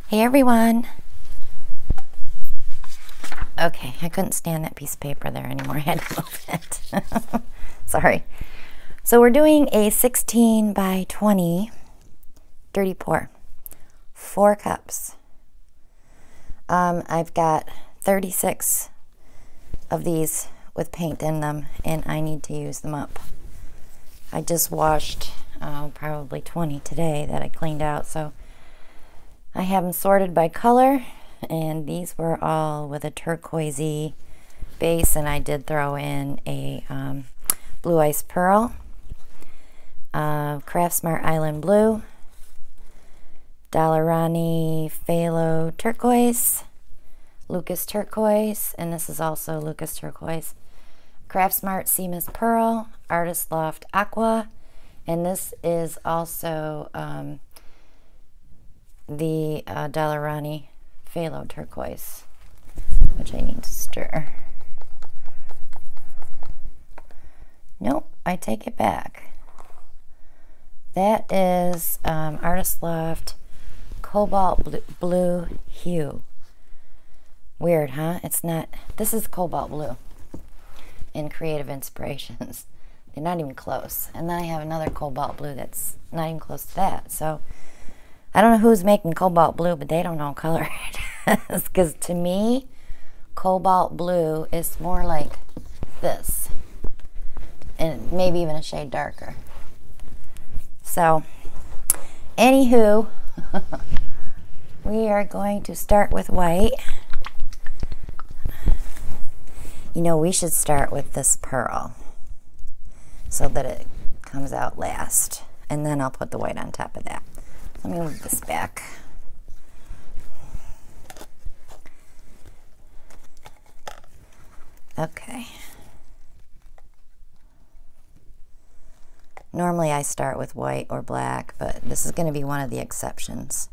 Hey everyone. Okay, I couldn't stand that piece of paper there anymore. I had to move it. Sorry. So we're doing a 16 by 20 dirty pour. 4 cups. I've got 36 of these with paint in them, and I need to use them up. I just washed probably 20 today that I cleaned out, so I have them sorted by color, and these were all with a turquoisey base, and I did throw in a blue ice pearl, Craftsmart Island Blue, Dalarani Phthalo Turquoise, Lucas Turquoise, and this is also Lucas Turquoise, Craftsmart Seamus Pearl, Artist Loft Aqua, and this is also the Dalarani Phthalo Turquoise, which I need to stir. Nope, I take it back. That is Artist Loft Cobalt Blue Hue. Weird, huh? It's not. This is Cobalt Blue in Creative Inspirations. They're not even close. And then I have another Cobalt Blue that's not even close to that. So I don't know who's making Cobalt Blue, but they don't know color it is. Because to me, Cobalt Blue is more like this. And maybe even a shade darker. So, anywho, we are going to start with white. You know, we should start with this pearl so that it comes out last. And then I'll put the white on top of that. Let me move this back. Okay. Normally I start with white or black, but this is going to be one of the exceptions.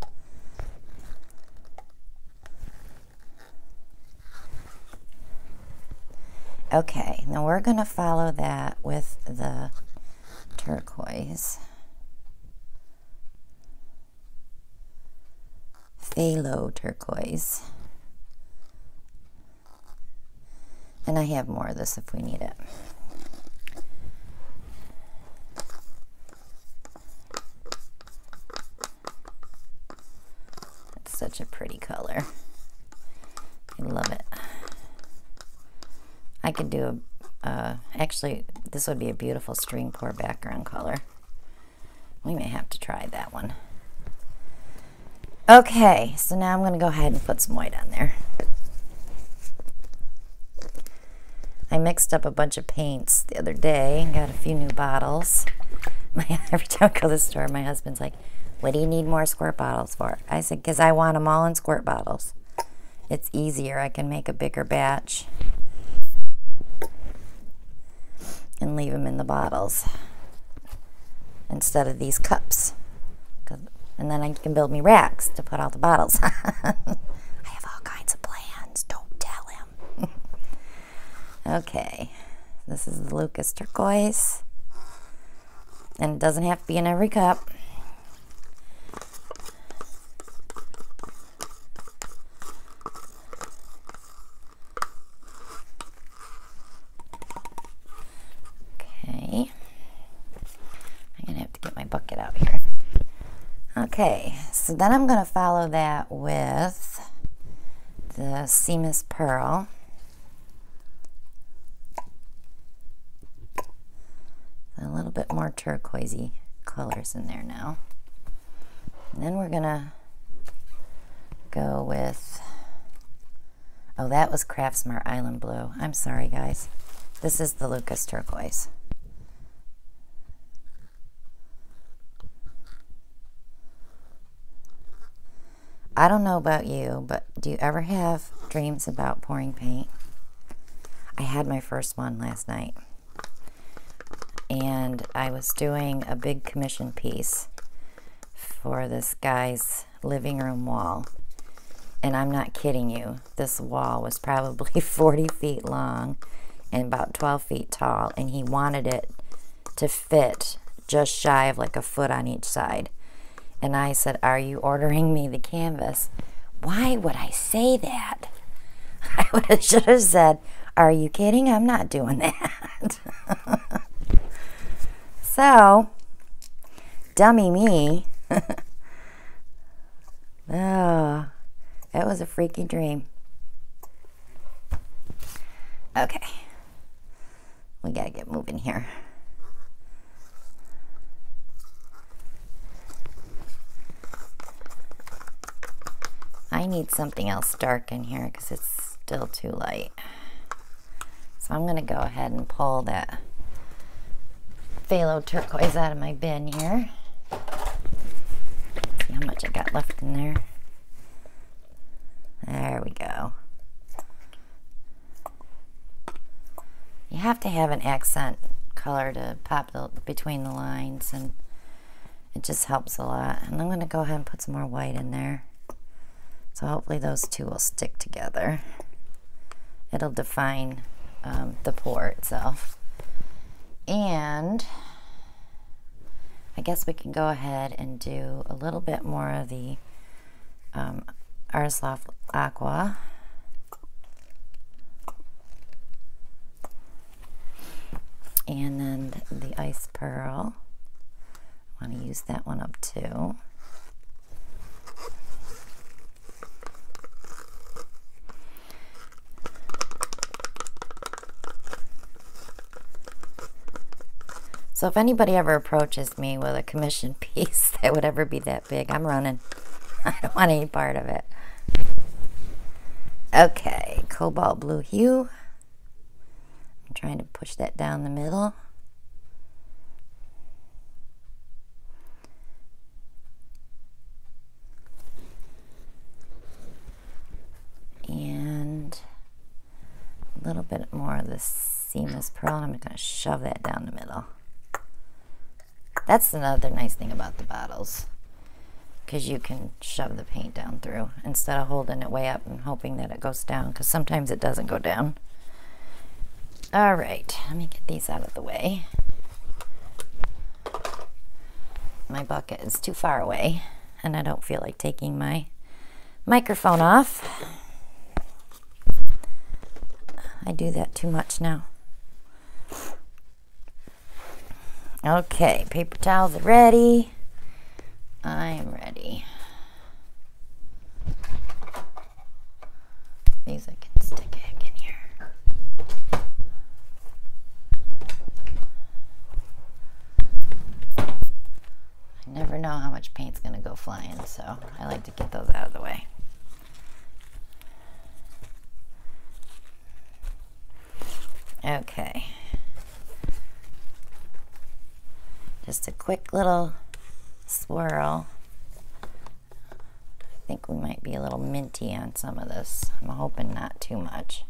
Okay, now we're going to follow that with the turquoise. Phthalo turquoise. And I have more of this if we need it. It's such a pretty color. I love it. I could do actually, this would be a beautiful string pour background color. We may have to try that one. Okay, so now I'm going to go ahead and put some white on there. I mixed up a bunch of paints the other day and got a few new bottles. Every time I go to the store, my husband's like, what do you need more squirt bottles for? I said, because I want them all in squirt bottles. It's easier. I can make a bigger batch and leave them in the bottles instead of these cups. And then I can build me racks to put all the bottles on. I have all kinds of plans. Don't tell him. Okay. This is the Lucas Turquoise. And it doesn't have to be in every cup. Okay. I'm going to have to get my bucket out here. Okay, so then I'm going to follow that with the Seamus Pearl. A little bit more turquoisey colors in there now. And then we're going to go with, oh, that was Craftsmart Island Blue. I'm sorry, guys. This is the Lucas Turquoise. I don't know about you, but do you ever have dreams about pouring paint? I had my first one last night. And I was doing a big commission piece for this guy's living room wall. And I'm not kidding you. This wall was probably 40 feet long and about 12 feet tall. And he wanted it to fit just shy of like a foot on each side. And I said, are you ordering me the canvas? Why would I say that? I should have said, are you kidding? I'm not doing that. So, dummy me. Oh, it was a freaky dream. Okay. We gotta get moving here. I need something else dark in here because it's still too light. So I'm going to go ahead and pull that phthalo turquoise out of my bin here. See how much I got left in there. There we go. You have to have an accent color to pop between the lines, and it just helps a lot. And I'm going to go ahead and put some more white in there. So hopefully those two will stick together. It'll define the pour itself. And I guess we can go ahead and do a little bit more of the Artist Loft Aqua. And then the Ice Pearl. I want to use that one up too. So if anybody ever approaches me with a commission piece that would ever be that big, I'm running. I don't want any part of it. Okay, cobalt blue hue. I'm trying to push that down the middle. And a little bit more of this seamless pearl, and I'm going to shove that down the middle. That's another nice thing about the bottles, because you can shove the paint down through instead of holding it way up and hoping that it goes down, because sometimes it doesn't go down. All right, let me get these out of the way. My bucket is too far away, and I don't feel like taking my microphone off. I do that too much now. Okay, paper towels are ready. I am ready. These I can stick back in here. I never know how much paint's gonna go flying, so I like to get those out of the way. Okay. Just a quick little swirl. I think we might be a little minty on some of this. I'm hoping not too much.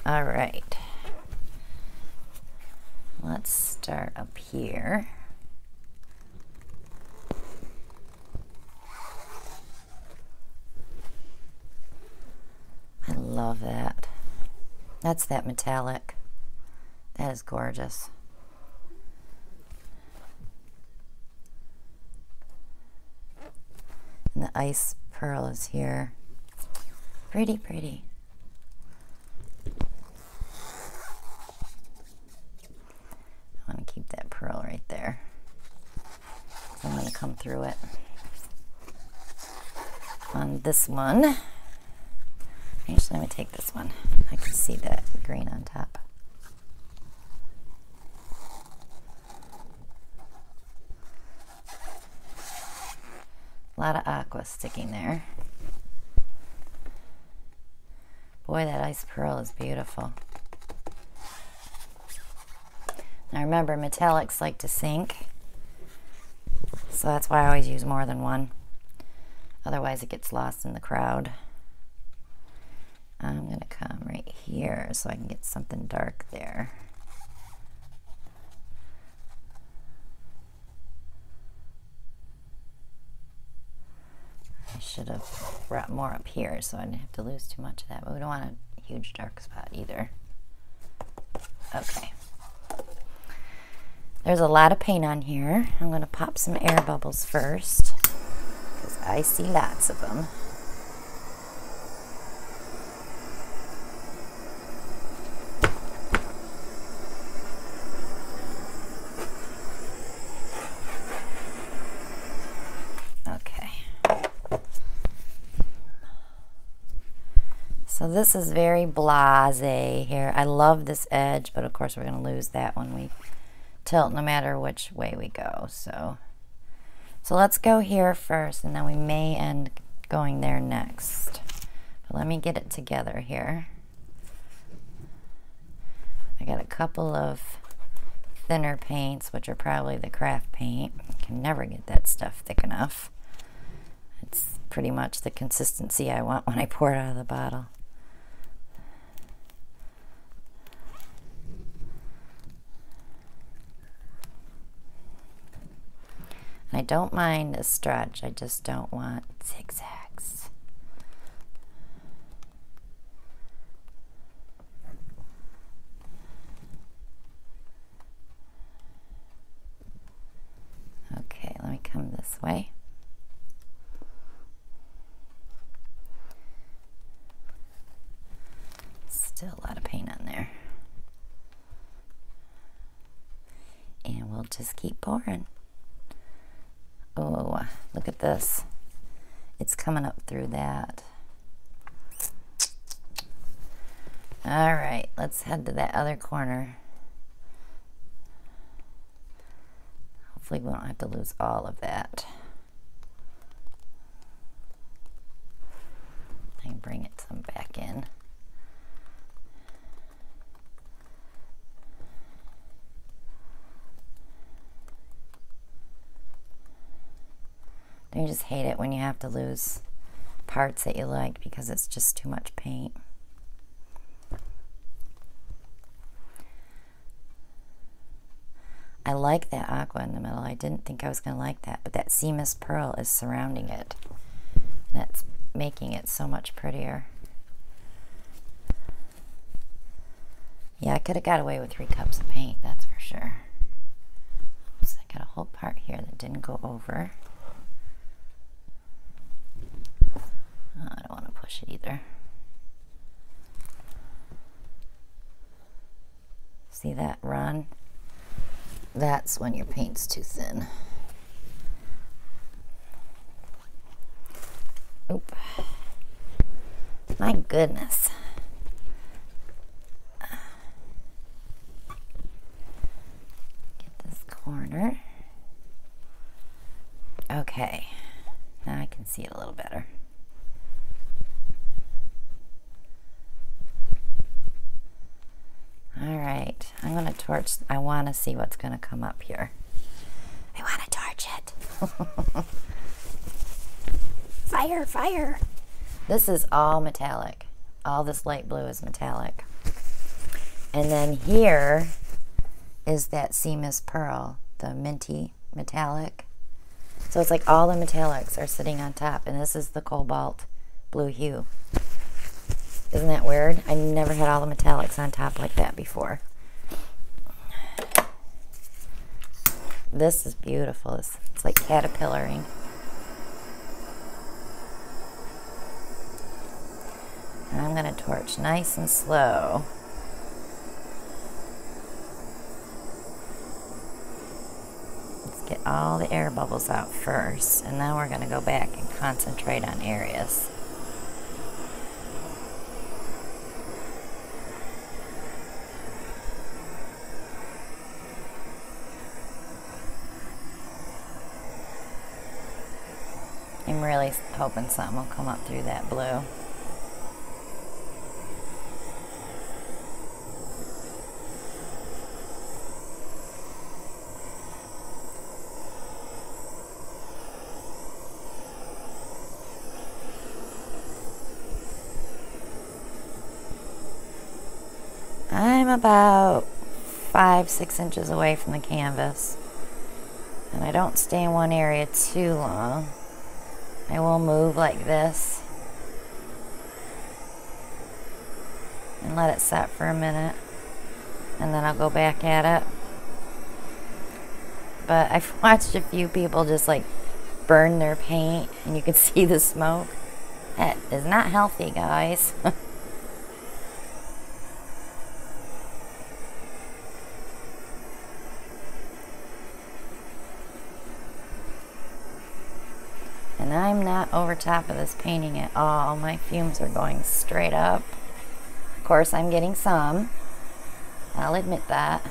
All right. Let's start up here. I love that. That's that metallic. That is gorgeous. And the ice pearl is here. Pretty, pretty. I want to keep that pearl right there. I'm going to come through it on this one. Actually, let me take this one. I can see that green on top. A lot of aqua sticking there. Boy, that ice pearl is beautiful. Now remember, metallics like to sink, so that's why I always use more than one. Otherwise it gets lost in the crowd. I'm going to come right here so I can get something dark there. I should have brought more up here so I didn't have to lose too much of that, but we don't want a huge dark spot either. Okay. There's a lot of paint on here. I'm going to pop some air bubbles first because I see lots of them. So this is very blasé here. I love this edge, but of course we're going to lose that when we tilt no matter which way we go. So let's go here first, and then we may end going there next. But let me get it together here. I got a couple of thinner paints, which are probably the craft paint. I can never get that stuff thick enough. It's pretty much the consistency I want when I pour it out of the bottle. I don't mind a stretch, I just don't want zigzags. Okay, let me come this way. Still a lot of paint on there. And we'll just keep pouring. Oh, look at this. It's coming up through that. All right, let's head to that other corner. Hopefully we don't have to lose all of that. I can bring it some back in. You just hate it when you have to lose parts that you like because it's just too much paint. I like that aqua in the middle. I didn't think I was going to like that, but that seamless pearl is surrounding it. That's making it so much prettier. Yeah, I could have got away with 3 cups of paint, that's for sure. Oops, I got a whole part here that didn't go over. Oh, I don't want to push it either. See that run? That's when your paint's too thin. Oop. My goodness. Get this corner. Okay. Now I can see it a little better. Alright, I'm going to torch. I want to see what's going to come up here. I want to torch it. Fire, fire. This is all metallic. All this light blue is metallic. And then here is that seamless pearl, the minty metallic. So it's like all the metallics are sitting on top, and this is the cobalt blue hue. Isn't that weird? I never had all the metallics on top like that before. This is beautiful. It's like caterpillaring. And I'm going to torch nice and slow. Let's get all the air bubbles out first, and then we're going to go back and concentrate on areas. I'm really hoping something will come up through that blue. I'm about 5-6 inches away from the canvas, and I don't stay in one area too long. I will move like this and let it set for a minute, and then I'll go back at it. but I've watched a few people just like burn their paint and you can see the smoke. That is not healthy, guys. And I'm not over top of this painting at all. My fumes are going straight up. Of course, I'm getting some. I'll admit that.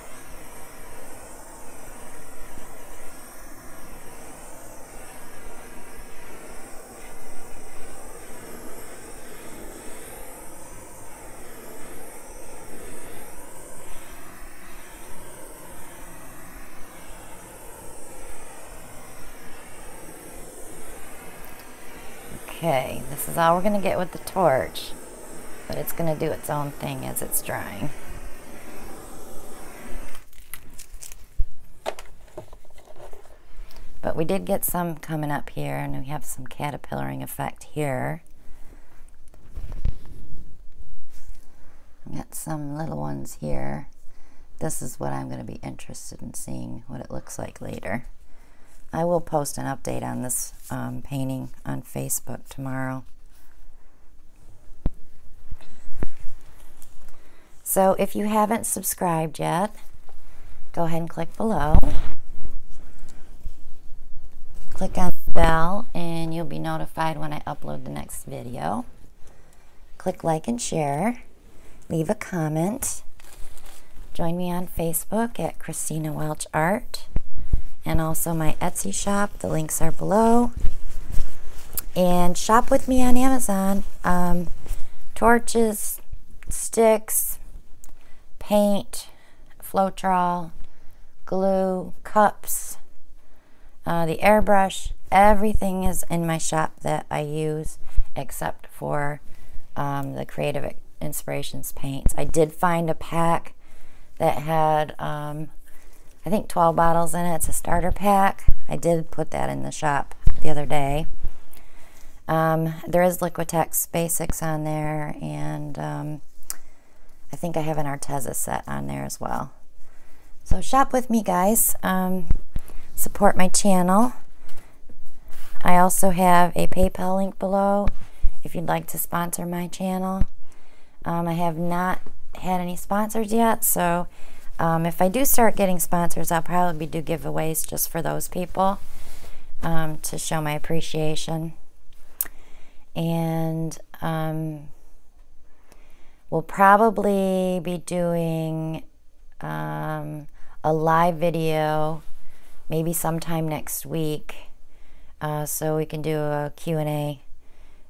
Okay, this is all we're going to get with the torch, but it's going to do its own thing as it's drying. But we did get some coming up here, and we have some caterpillaring effect here. We got some little ones here. This is what I'm going to be interested in seeing what it looks like later. I will post an update on this painting on Facebook tomorrow. So if you haven't subscribed yet, go ahead and click below. Click on the bell and you'll be notified when I upload the next video. Click like and share. Leave a comment. Join me on Facebook at Christina Welch Art. And also my Etsy shop. The links are below. And shop with me on Amazon. Torches, sticks, paint, Floetrol, glue, cups, the airbrush. Everything is in my shop that I use except for the Creative Inspirations paints. I did find a pack that had I think 12 bottles in it. It's a starter pack. I did put that in the shop the other day. There is Liquitex Basics on there, and I think I have an Arteza set on there as well. So shop with me, guys. Support my channel. I also have a PayPal link below if you'd like to sponsor my channel. I have not had any sponsors yet, so if I do start getting sponsors, I'll probably do giveaways just for those people to show my appreciation. And we'll probably be doing a live video maybe sometime next week so we can do a Q&A,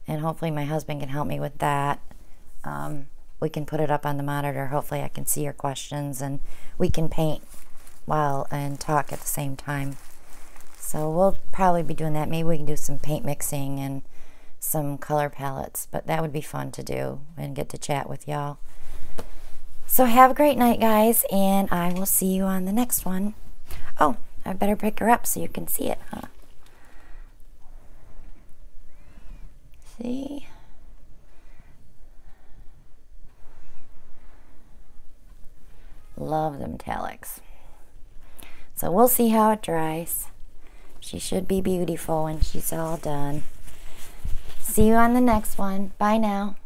and hopefully my husband can help me with that. We can put it up on the monitor. Hopefully I can see your questions and we can paint while and talk at the same time. So we'll probably be doing that. Maybe we can do some paint mixing and some color palettes, but that would be fun to do and get to chat with y'all. So have a great night, guys, and I will see you on the next one. Oh, I better pick her up so you can see it, huh? See? Love the metallics. So we'll see how it dries. She should be beautiful when she's all done. See you on the next one. Bye now.